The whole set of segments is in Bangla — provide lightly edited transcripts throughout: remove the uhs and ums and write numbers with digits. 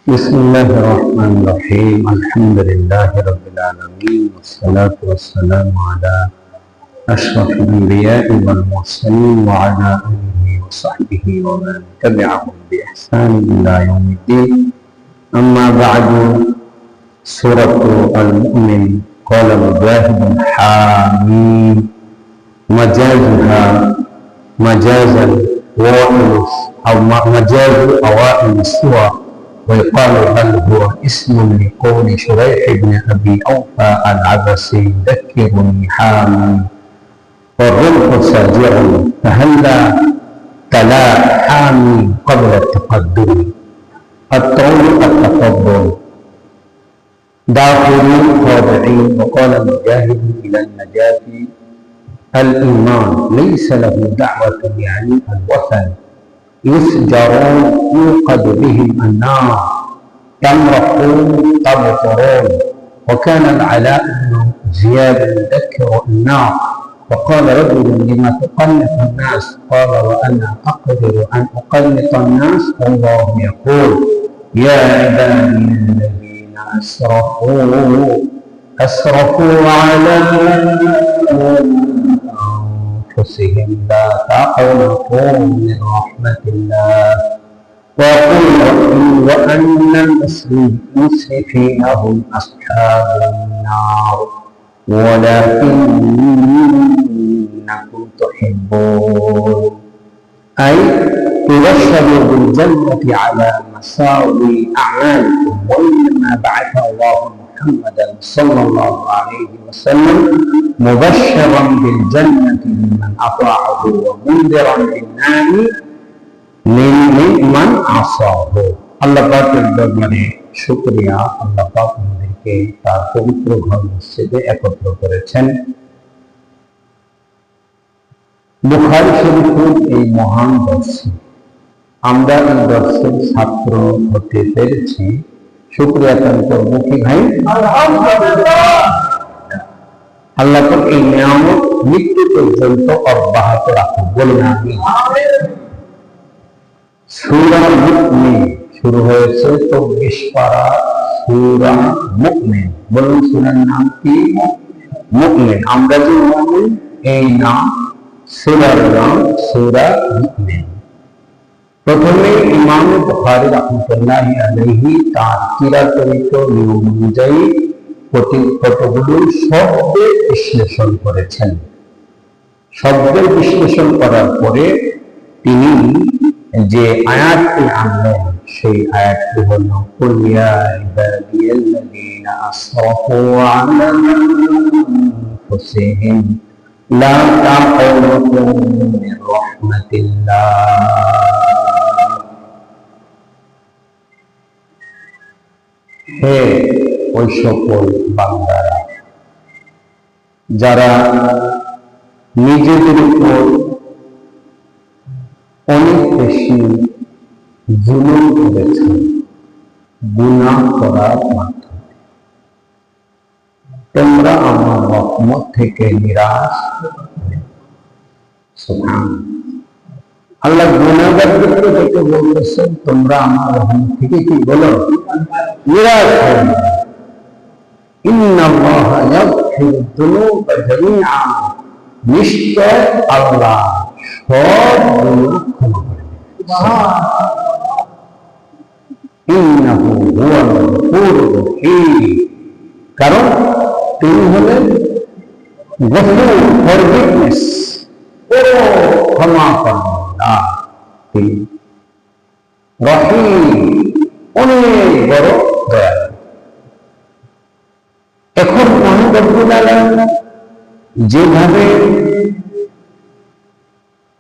بسم الله الرحمن الرحيم الحمد لله رب العالمين والصلاة والسلام على أشرف الأنبياء والمرسلين وعلى آله وصحبه ومن تبعهم بإحسان إلى يوم الدين أما بعد سورة المؤمن قال مجاهد حاميم مجازها مجازا أو مجاز أوائل السور ويقال بل هو اسم لقول شريح بن أبي أوفى العبسي ذكرني حامي والرمح ساجع فهلا تلا حامي قبل التقدم الطول التفضل داخلين خاضعين. وقال مجاهد إلى النجاة الإيمان ليس له دعوة يعني الوثن يسجرون يوقد بهم النار يمرقون تبطرون. وكان العلاء بن زياد يذكر النار فقال رجل لما تقنط الناس قال وأنا أقدر أن أقنط الناس والله يقول يا عبادي الذين أسرفوا على أنفسهم لا تقنطوا من رحمة الله وقل وأن المسرفين هم أصحاب النار ولكنكم تحبون أي تبشروا بالجنة على مساوي أعمالكم. وإنما بعث الله محمدا صلى الله عليه وسلم مبشرا بالجنة لمن أطاعه ومنذرا بالنار لمن عصاه. আল্লাহ পাকের দরবারে শুকরিয়া, আল্লাহ পাক আমাদেরকে তার পবিত্র ঘর মসজিদে একত্র করেছেন। বুখারী শরীফের এই মহান দর্শে আমরা এই দর্শের ছাত্র হতে পেরেছি, শুকরিয়া দান করবো কি ভাই? আল্লাহ পাক এই নিয়ামত মৃত্যু পর্যন্ত অব্যাহত রাখুন, বলুন আমিন। সূরা মুমিন শুরু হয়েছে 24 পারা সূরা মুমিন। বলুন সূরার নাম কি? মুমিন। আমরা যে মুমিন এই নাম, সূরার নাম সূরা মুমিন। প্রথমে ইমাম বুখারী রাহমাতুল্লাহি আলাইহি তার কিরাতরিত নিয়ম অনুযায়ী কতগুলো শব্দের বিশ্লেষণ করেছেন। শব্দের বিশ্লেষণ করার পরে তিনি যে আয়াতটি আনলেন সেই আয়াতটি হল কুল ইয়া ইবাদিয়াল্লাযীনা আসরাফু আলা আনফুসিহিম লা তাকনাতু মির রাহমাতিল্লাহ। হে ওই সকল বান্দারা যারা নিজেদের উপর অনেক বেশি জুলুম করেছেন গুনাহ করার মাধ্যমে, তোমরা আমার রহমত থেকে নিরাশ। আল্লাহ গুনাহগারদেরকে দেখে বলতেছেন তোমরা আমার রহমত থেকে কি বলো? নিরাশ হও না। ইন্নাল্লাহা ইয়াগফিরুদ যুনুবা জামিআ, নিশ্চয় আল্লাহ সব গুনাহ ক্ষমা করে দেন। ইন্নাহু হুয়াল গফুরুর রহিম, কারণ তিনি হলেন গফুর, ফরগিভনেস, ক্ষমা করনা। তিনি রহিম, অনেক বড় দয়ালু। এখন মহান রব্বুল আলামিন যেভাবে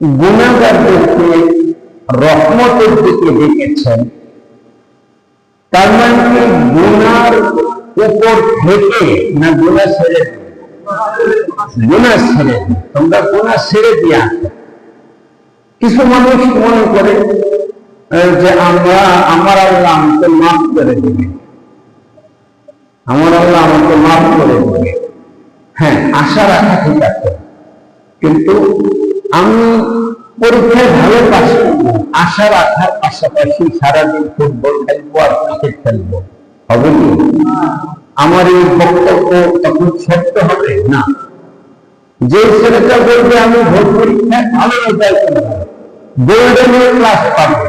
গুনাহগারদেরকে রহমতের দিকে ডেকেছেন, তার মানে কি গুনার উপর থেকে না গুনাহ ছেড়ে? গুনাহ ছেড়ে, তোমরা গুনাহ ছেড়ে দিয়া। কিছু মানুষ মনে করে যে আমার আল্লাহ আমাকে মাফ করে দেবে, আমার আল্লাহ আমাকে মাফ করে দেবে। হ্যাঁ, আশা রাখা ঠিক আছে, কিন্তু আমি পরীক্ষায় ভালো পাস করবো আশা রাখার পাশাপাশি সারাদিন ফুটবল খেলবো আর ক্রিকেট খেলবো, হবে কি? আমার এই বক্তব্য তখন সত্য হবে না। যে ছেলেটা বলবে আমি ভোট পরীক্ষায় ভালো রেজাল্ট করবো, গোল্ডেন ক্লাস পাবো,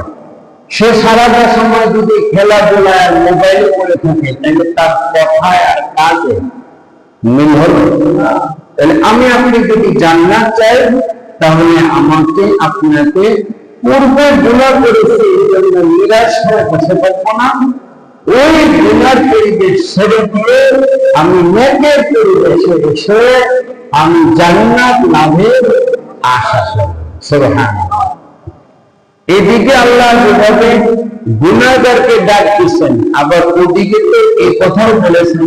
সে সারাটা সময় যদি খেলাধুলায় মোবাইলে পড়ে থাকে তাহলে তার কথায় আর কাজে মিল হলো। তাহলে আমি আপনি যদি জান্নাত চাই তাহলে আমাকে আপনাকে পূর্বে গুনাহ করেছি এই জন্য নিরাশ হয়ে বসে থাকবো না। ওই গুনার পরিবেশ ছেড়ে দিয়ে আমি নেকের পরিবেশে এসে আমি জান্নাত লাভের আশা করি। সুবহানাল্লাহ। এদিকে আল্লাহ যেভাবে গুনাহগারকে ডাক দিচ্ছেন, আবার ওদিকে তো এই কথাও বলেছেন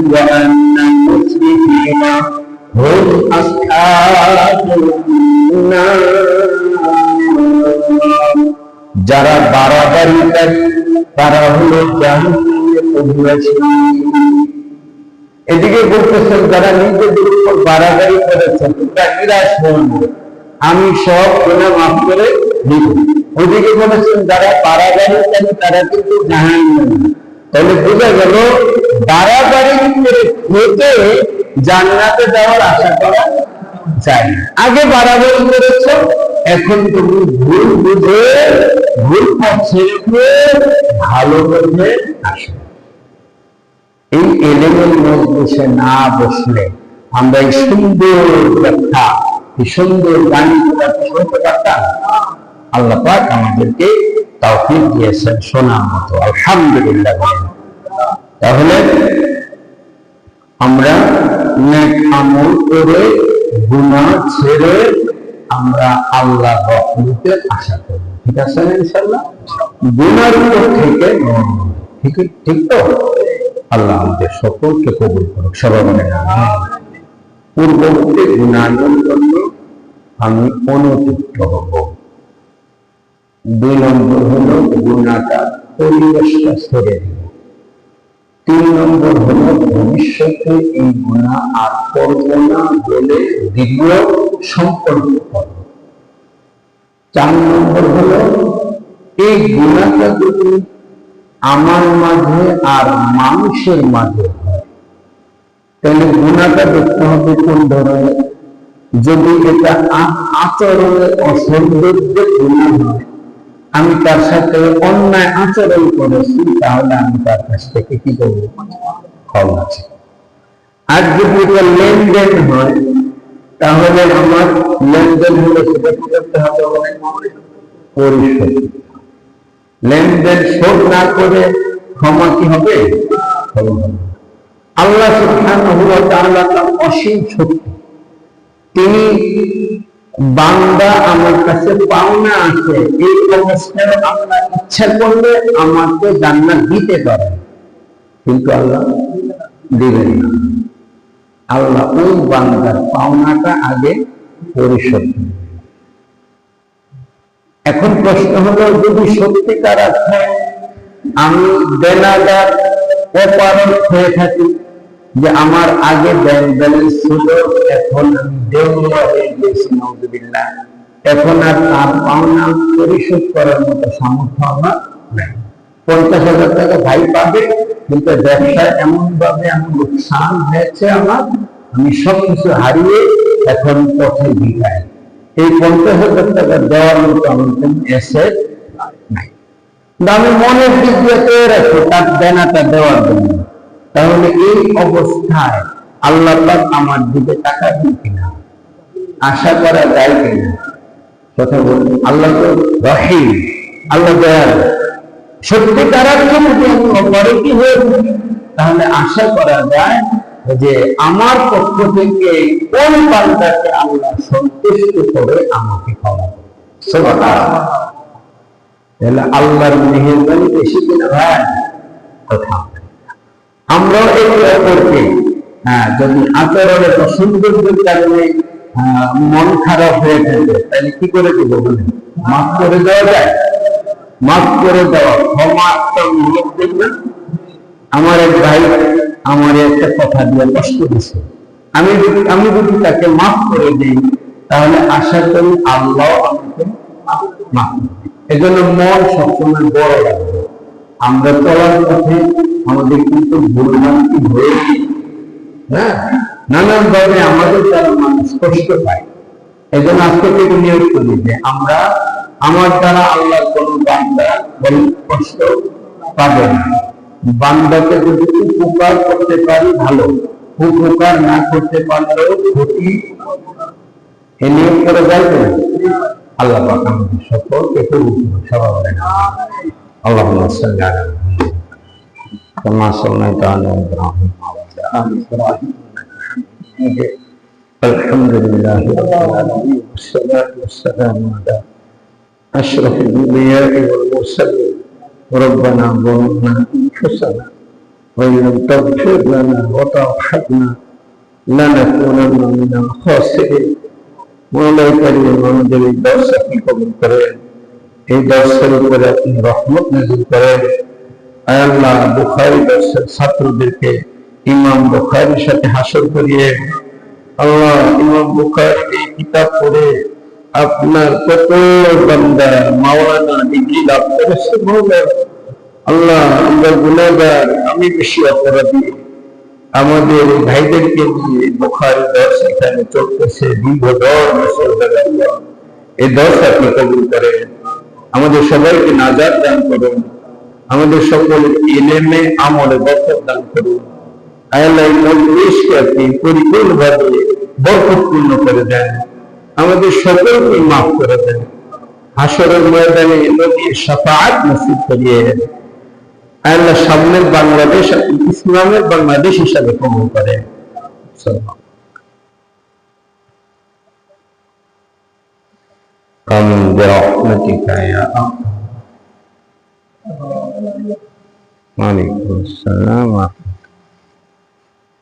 যারা বাড়াবাড়িকারী তারা হলো জাহান্নামের অধিবাসী। এদিকে বলতেছেন যারা নিজেদের উপর বাড়াবাড়ি করেছেন তারা নিরাশ হন, আমি সব গুনাহ মাফ করে দিব। ওদিকে বলেছেন যারা বাড়াবাড়িকারী তারা কিন্তু জাহান্নামী। তাহলে বোঝা গেল বাড়াবাড়ি করে খেতে জান্নাতে যাওয়ার আশা করা যায় না। আগে বাড়াবাড়ি করেছ, এখন তুমি ভুল বুঝে ভুল পথ ছেড়ে ভালো পথে আসো। এই এলেমের মজলিসে না বসলে আমরা এই সুন্দর ব্যাখ্যা, এই সুন্দর গানগুলো শুনতে পারতাম। আল্লাহ পাক আমাদেরকে তৌফিক দিয়েছেন শোনার মতো, আলহামদুলিল্লাহ। তাহলে আমরা নেক আমল করে গুনাহ ছেড়ে আমরা আল্লাহর রহমতের আশা করি, ঠিক আছে না? ইনশাআল্লাহ গুনার উপর থেকে ঠিক তো? আল্লাহ আমাদের সকলকে কবুল করুক, সবাই বলে আমিন। পূর্ববর্তী গুনাহের জন্য আমি অনুতপ্ত হব। 2 নম্বর হলো গুনাহটা পরিবেশটা ছেড়ে দিব। 3 নম্বর হলো ভবিষ্যতে এই গুনাহ আর করব না বলে দৃঢ় সংকল্প করব। 4 নম্বর হলো এই গুনাহটা যদি আমার মাঝে আর মানুষের মাঝে হয় তাহলে গুনাহটা দেখতে হবে কোন ধরনের। যদি এটা আচরণের অসৌন্দর্যের গুনাহ হয়, আমি তার সাথে অন্যায় আচরণ করেছি, তাহলে আমি তার কাছ থেকে কি করবো? ক্ষমা চাই। আর যদি এটা লেনদেন হয় তাহলে আমার লেনদেন হলে সেটা কি করতে হবে? পরিশোধ। লেনদেন শোধ না করে ক্ষমা কি হবে? আল্লাহ সুবহানাহু ওয়া তাআলা তার অসীম শক্তি, তিনি বান্দা আমার কাছে পাওনা আছে এই অবস্থায় আল্লাহ ইচ্ছা করলে আমাকে জান্নাত দিতে পারেন, কিন্তু আল্লাহ দিবেন না। আল্লাহ ওই বান্দার পাওনাটা আগে পরিশোধ করবেন। এখন প্রশ্ন হলো, যদি সত্যিকার অর্থে আমি দেনাদার অপারগ হয়ে থাকি, যে আমার আগে ব্যাংক ব্যালেন্স ছিল, এখন আমি দেউলিয়া হয়ে গেছি, নাউযুবিল্লাহ, এখন আর তার পাওনা পরিশোধ করার মতো সামর্থ্য আমার নাই। 50,000 টাকা ভাই পাবে, কিন্তু ব্যবসায় এমন ভাবে আমার লোকসান হয়েছে, আমি সবকিছু হারিয়ে এখন পথে ভিখারি। এই 50,000 টাকা দেওয়ার মতো আমার কোনো অ্যাসেট নাই, আমি মনের দিক দিয়ে তৈরি রাখি তার দেনাটা দেওয়ার জন্য। তাহলে এই অবস্থায় আল্লাহ পাক আমার দিকে তাকাবেন কিনা, আশা করা যায় কিনা? কথা বলুন। আল্লাহ তো রহিম, আল্লাহ দয়ালু। সত্যিকার অর্থে যদি আমি অপরাধী হয়ে থাকি তাহলে আশা করা যায় যে আমার পক্ষ থেকে কোন বান্দাকে আল্লাহ সন্তুষ্ট করে আমাকে ক্ষমা করবে। সুবহানাল্লাহ। তাহলে আল্লাহর মেহেরবানি বেশি কিনা ভাই? কথা আমরাও একে অপরকে যদি আচরণের অসৌন্দর্যের কারণে মন খারাপ হয়ে থাকে তাহলে কি করে দেব? বলেন, মাফ করে দেওয়া যায়? মাফ করে দেওয়া, ক্ষমা দেখবেন। আমার এক ভাই আমার একটা কথা দিয়ে কষ্ট দিচ্ছে, আমি যদি তাকে মাফ করে দিই তাহলে আশা করি আল্লাহ আমাকে মাফ মাফ। এজন্য মন সবসময় বড় রাখবে। আমরা চলার পথে আমাদের কিন্তু ভুলভ্রান্তি হয়ে, হ্যাঁ, নানান ভাবে আমাদের দ্বারা মানুষ কষ্ট পায়। এই জন্য আজকে থেকে নিয়োগ করি যে আমরা আমার দ্বারা আল্লাহ কোন বান্দা কষ্ট পাবে না। বান্দাকে যদি উপকার করতে পারি ভালো, উপকার না করতে পারলেও ক্ষতি এ নিয়োগ করে যায় তো। আল্লাহ পাক আমাদের সকলকে সবাই বলেন আল্লাহুম্মা সাল্লি আলা মুহাম্মাদ কামা সাল্লাইতা আলা ইব্রাহিম ওয়া আলা আলি ইব্রাহিম আলহামদুলিল্লাহি রাব্বিল আলামিন ওয়াসসালাতু ওয়াসসালামু আলা আশরাফিল আম্বিয়া'i ওয়াল মুরসালিন রব্বানা যালামনা আনফুসানা ওয়া ইল্লাম তাগফির লানা ওয়া তারহামনা লানাকুনান্না মিনাল খাসিরিন। মওলাই কারীম আমাদের এই দর্শ আপনি কবুল করেন, এই দর্শের উপরে আপনি রহমত নাযিল করেন। আয় আল্লাহ, বুখারী দর্শের ছাত্রদেরকে ইমাম বুখারীর সাথে হাসর করিয়ে, আল্লাহ ইমাম বুখারীর এই কিতাব পড়ে আপনার কত বান্দা মাওলানা ডিগ্রি লাভ করেছে। মওলা আল্লাহ, আমরা গুনাহগার, আমি বেশি অপরাধী। আমাদের ভাইদেরকে নিয়ে বুখারী দর্শ এখানে চলতেছে দীর্ঘ 10 বছর ধরে। এই দর্শ আপনি কবুল করেন, আমাদের সবাইকে নাজাত দান করুন, আমাদের সকলের ইলমে আমলে বরকত দান করুন। আল্লাহ এই মজলিসকে আপনি পরিপূর্ণভাবে বরকতপূর্ণ করে দেন, আমাদের সকলকে মাফ করে দেন, হাসরের ময়দানে নবীর শাফাআত নসিব করিয়ে আল্লাহ সামনের বাংলাদেশ ইসলামের বাংলাদেশ হিসাবে কবুল করেন। আমিন বিরহমাতিকা ইয়া আরহাম। ওয়া আলাইকুম আসসালাম।